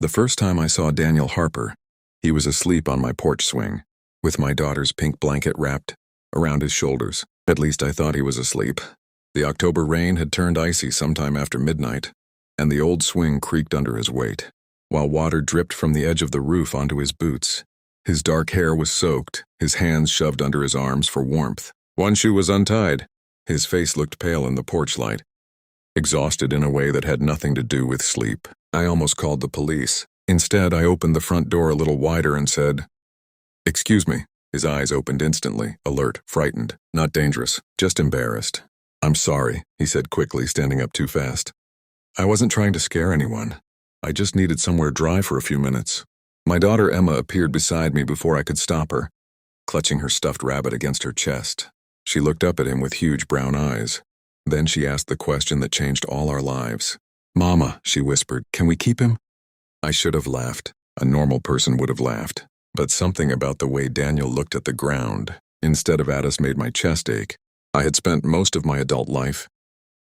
The first time I saw Daniel Harper, he was asleep on my porch swing, with my daughter's pink blanket wrapped around his shoulders. At least I thought he was asleep. The October rain had turned icy sometime after midnight, and the old swing creaked under his weight, while water dripped from the edge of the roof onto his boots. His dark hair was soaked, his hands shoved under his arms for warmth. One shoe was untied. His face looked pale in the porch light, exhausted in a way that had nothing to do with sleep. I almost called the police. Instead, I opened the front door a little wider and said, "Excuse me." His eyes opened instantly, alert, frightened, not dangerous, just embarrassed. "I'm sorry," he said quickly, standing up too fast. "I wasn't trying to scare anyone. I just needed somewhere dry for a few minutes." My daughter Emma appeared beside me before I could stop her, clutching her stuffed rabbit against her chest. She looked up at him with huge brown eyes. Then she asked the question that changed all our lives. "Mama," she whispered, "can we keep him?" I should have laughed. A normal person would have laughed. But something about the way Daniel looked at the ground, instead of at us, made my chest ache. I had spent most of my adult life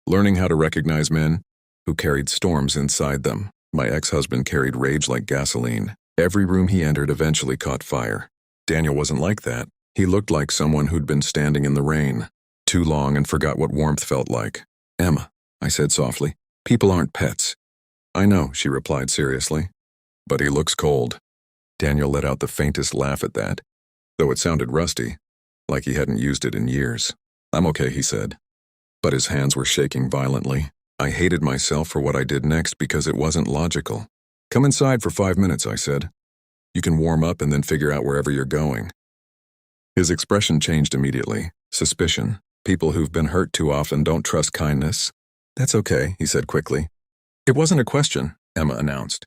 learning how to recognize men who carried storms inside them. My ex-husband carried rage like gasoline. Every room he entered eventually caught fire. Daniel wasn't like that. He looked like someone who'd been standing in the rain too long and forgot what warmth felt like. "Emma," I said softly, "people aren't pets." "I know," she replied seriously. "But he looks cold." Daniel let out the faintest laugh at that, though it sounded rusty, like he hadn't used it in years. "I'm okay," he said. But his hands were shaking violently. I hated myself for what I did next because it wasn't logical. "Come inside for 5 minutes," I said. "You can warm up and then figure out wherever you're going." His expression changed immediately. Suspicion. People who've been hurt too often don't trust kindness. "That's okay," he said quickly. "It wasn't a question," Emma announced.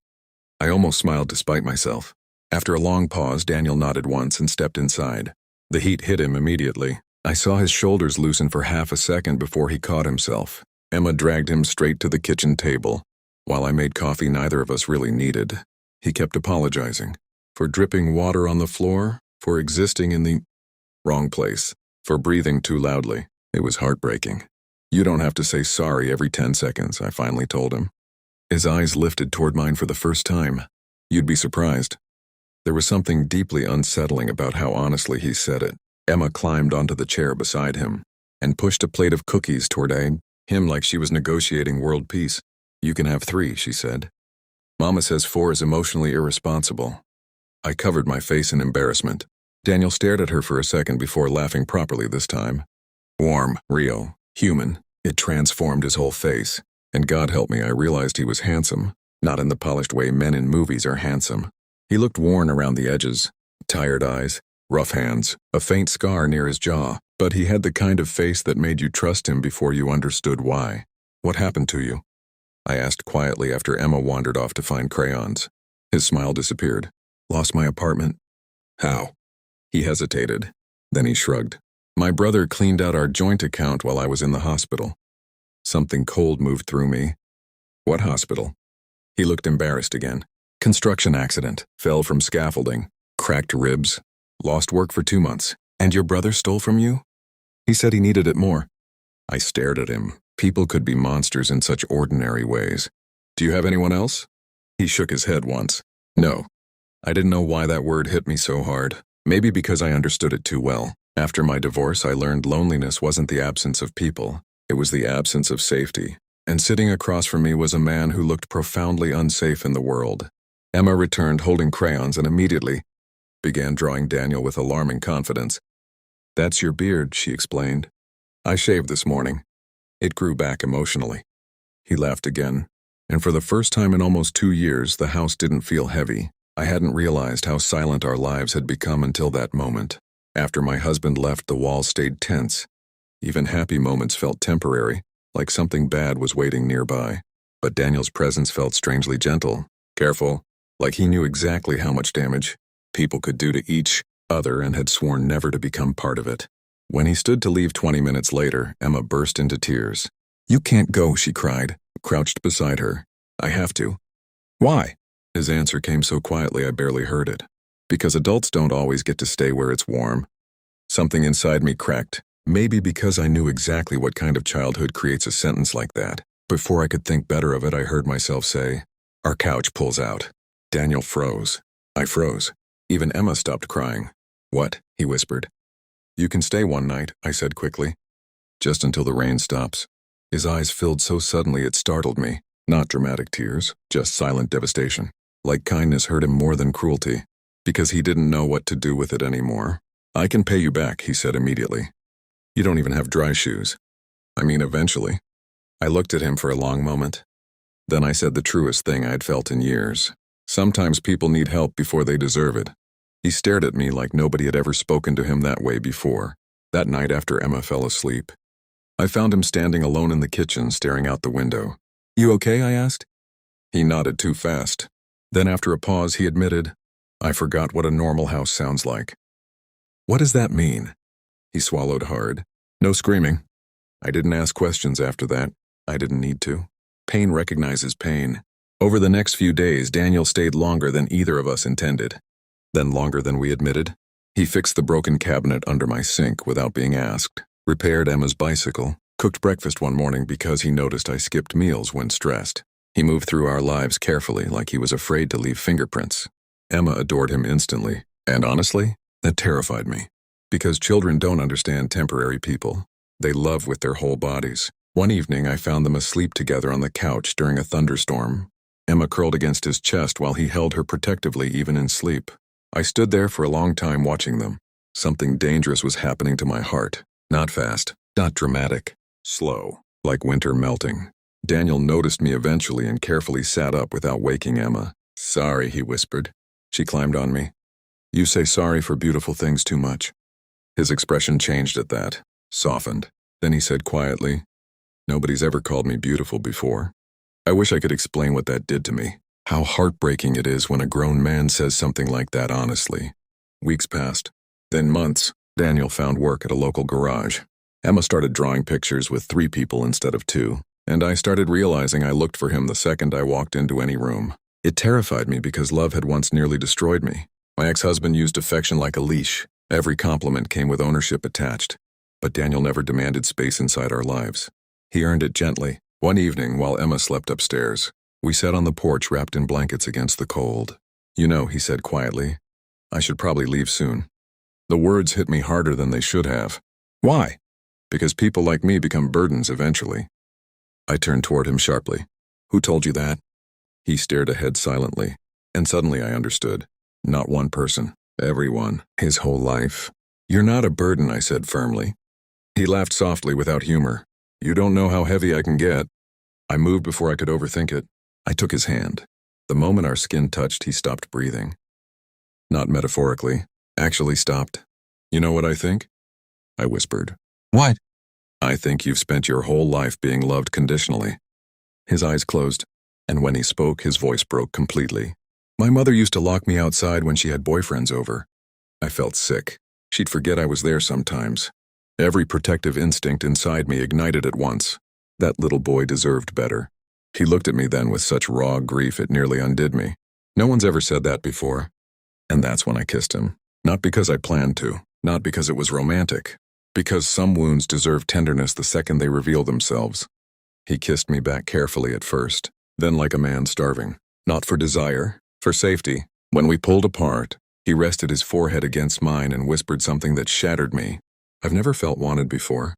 I almost smiled despite myself. After a long pause, Daniel nodded once and stepped inside. The heat hit him immediately. I saw his shoulders loosen for half a second before he caught himself. Emma dragged him straight to the kitchen table. While I made coffee neither of us really needed, he kept apologizing. For dripping water on the floor, for existing in the wrong place, for breathing too loudly. It was heartbreaking. "You don't have to say sorry every 10 seconds, I finally told him. His eyes lifted toward mine for the first time. You'd be surprised. There was something deeply unsettling about how honestly he said it. Emma climbed onto the chair beside him and pushed a plate of cookies toward him like she was negotiating world peace. "You can have 3, she said. "Mama says 4 is emotionally irresponsible." I covered my face in embarrassment. Daniel stared at her for a second before laughing properly this time. Warm, real, human. It transformed his whole face. And God help me, I realized he was handsome. Not in the polished way men in movies are handsome. He looked worn around the edges. Tired eyes, rough hands, a faint scar near his jaw. But he had the kind of face that made you trust him before you understood why. "What happened to you?" I asked quietly after Emma wandered off to find crayons. His smile disappeared. "Lost my apartment." "How?" He hesitated. Then he shrugged. "My brother cleaned out our joint account while I was in the hospital." Something cold moved through me. "What hospital?" He looked embarrassed again. "Construction accident. Fell from scaffolding. Cracked ribs. Lost work for 2 months. And your brother stole from you?" He said he needed it more. I stared at him. People could be monsters in such ordinary ways. "Do you have anyone else?" He shook his head once. "No." I didn't know why that word hit me so hard. Maybe because I understood it too well. After my divorce, I learned loneliness wasn't the absence of people. It was the absence of safety. And sitting across from me was a man who looked profoundly unsafe in the world. Emma returned holding crayons and immediately began drawing Daniel with alarming confidence. "That's your beard," she explained. "I shaved this morning." It grew back emotionally. He laughed again. And for the first time in almost 2 years, the house didn't feel heavy. I hadn't realized how silent our lives had become until that moment. After my husband left, the walls stayed tense. Even happy moments felt temporary, like something bad was waiting nearby. But Daniel's presence felt strangely gentle, careful, like he knew exactly how much damage people could do to each other and had sworn never to become part of it. When he stood to leave 20 minutes later, Emma burst into tears. "You can't go," she cried, crouched beside her. "I have to." "Why?" His answer came so quietly I barely heard it. "Because adults don't always get to stay where it's warm." Something inside me cracked, maybe because I knew exactly what kind of childhood creates a sentence like that. Before I could think better of it, I heard myself say, "Our couch pulls out." Daniel froze. I froze. Even Emma stopped crying. "What?" he whispered. "You can stay one night," I said quickly. "Just until the rain stops." His eyes filled so suddenly it startled me. Not dramatic tears, just silent devastation. Like kindness hurt him more than cruelty, because he didn't know what to do with it anymore. "I can pay you back," he said immediately. "You don't even have dry shoes." "I mean, eventually." I looked at him for a long moment. Then I said the truest thing I had felt in years. Sometimes people need help before they deserve it. He stared at me like nobody had ever spoken to him that way before. That night after Emma fell asleep, I found him standing alone in the kitchen, staring out the window. "You okay?" I asked. He nodded too fast. Then after a pause, he admitted, "I forgot what a normal house sounds like." "What does that mean?" He swallowed hard. "No screaming." I didn't ask questions after that. I didn't need to. Pain recognizes pain. Over the next few days, Daniel stayed longer than either of us intended. Then longer than we admitted. He fixed the broken cabinet under my sink without being asked, repaired Emma's bicycle, cooked breakfast one morning because he noticed I skipped meals when stressed. He moved through our lives carefully, like he was afraid to leave fingerprints. Emma adored him instantly, and honestly, that terrified me. Because children don't understand temporary people. They love with their whole bodies. One evening, I found them asleep together on the couch during a thunderstorm. Emma curled against his chest while he held her protectively even in sleep. I stood there for a long time watching them. Something dangerous was happening to my heart. Not fast, not dramatic, slow, like winter melting. Daniel noticed me eventually and carefully sat up without waking Emma. "Sorry," he whispered. She climbed on me. "You say sorry for beautiful things too much." His expression changed at that, softened. Then he said quietly, "Nobody's ever called me beautiful before." I wish I could explain what that did to me. How heartbreaking it is when a grown man says something like that honestly. Weeks passed. Then months. Daniel found work at a local garage. Emma started drawing pictures with 3 people instead of 2, and I started realizing I looked for him the second I walked into any room. It terrified me because love had once nearly destroyed me. My ex-husband used affection like a leash. Every compliment came with ownership attached. But Daniel never demanded space inside our lives. He earned it gently. One evening, while Emma slept upstairs, we sat on the porch wrapped in blankets against the cold. "You know," he said quietly, "I should probably leave soon." The words hit me harder than they should have. "Why?" "Because people like me become burdens eventually." I turned toward him sharply. "Who told you that?" He stared ahead silently, and suddenly I understood. Not one person. Everyone. His whole life. "You're not a burden," I said firmly. He laughed softly without humor. "You don't know how heavy I can get." I moved before I could overthink it. I took his hand. The moment our skin touched, he stopped breathing. Not metaphorically. Actually stopped. "You know what I think?" I whispered. "What?" "I think you've spent your whole life being loved conditionally." His eyes closed, and when he spoke, his voice broke completely. "My mother used to lock me outside when she had boyfriends over." I felt sick. She'd forget I was there sometimes. Every protective instinct inside me ignited at once. That little boy deserved better. He looked at me then with such raw grief it nearly undid me. No one's ever said that before. And that's when I kissed him. Not because I planned to, not because it was romantic, because some wounds deserve tenderness the second they reveal themselves. He kissed me back carefully at first, then like a man starving. Not for desire, for safety. When we pulled apart, he rested his forehead against mine and whispered something that shattered me. I've never felt wanted before.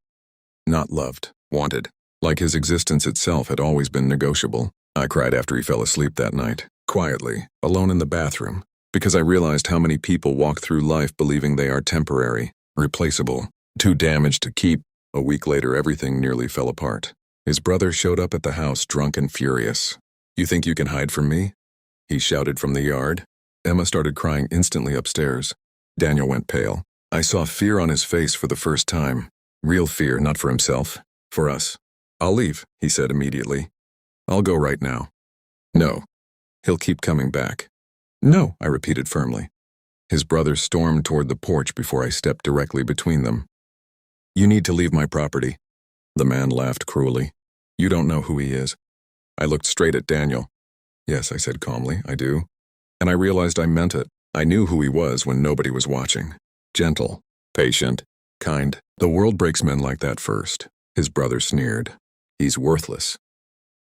Not loved, wanted. Like his existence itself had always been negotiable. I cried after he fell asleep that night, quietly, alone in the bathroom, because I realized how many people walk through life believing they are temporary, replaceable, too damaged to keep. A week later, everything nearly fell apart. His brother showed up at the house drunk and furious. "You think you can hide from me?" he shouted from the yard. Emma started crying instantly upstairs. Daniel went pale. I saw fear on his face for the first time. Real fear, not for himself, for us. "I'll leave," he said immediately. "I'll go right now." "No. He'll keep coming back." "No," I repeated firmly. His brother stormed toward the porch before I stepped directly between them. "You need to leave my property." The man laughed cruelly. "You don't know who he is." I looked straight at Daniel. "Yes," I said calmly, "I do." And I realized I meant it. I knew who he was when nobody was watching. Gentle, patient, kind. The world breaks men like that first. His brother sneered. "He's worthless."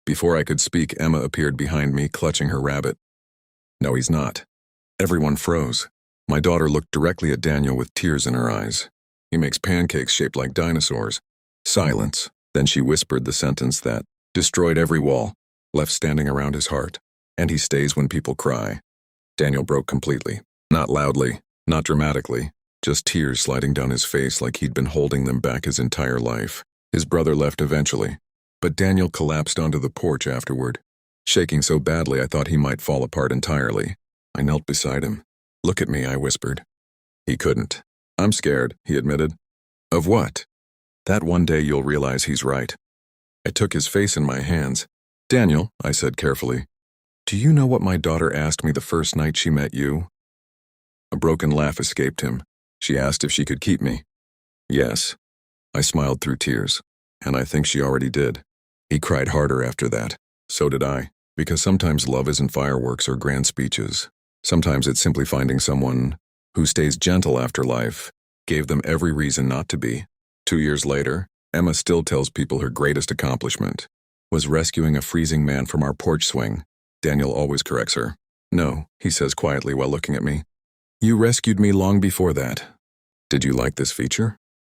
Before I could speak, Emma appeared behind me, clutching her rabbit. No, he's not. Everyone froze. My daughter looked directly at Daniel with tears in her eyes. He makes pancakes shaped like dinosaurs. Silence. Then she whispered the sentence that destroyed every wall, left standing around his heart. And he stays when people cry. Daniel broke completely. Not loudly, not dramatically, just tears sliding down his face like he'd been holding them back his entire life. His brother left eventually, but Daniel collapsed onto the porch afterward, shaking so badly I thought he might fall apart entirely. I knelt beside him. "Look at me," I whispered. He couldn't. "I'm scared," he admitted. "Of what?" "That one day you'll realize he's right." I took his face in my hands. "Daniel," I said carefully, "do you know what my daughter asked me the first night she met you?" A broken laugh escaped him. She asked if she could keep me. "Yes." I smiled through tears, and I think she already did. He cried harder after that. So did I, because sometimes love isn't fireworks or grand speeches. Sometimes it's simply finding someone who stays gentle after life gave them every reason not to be. 2 years later, Emma still tells people her greatest accomplishment was rescuing a freezing man from our porch swing. Daniel always corrects her. "No," he says quietly while looking at me. "You rescued me long before that." Did you like this feature?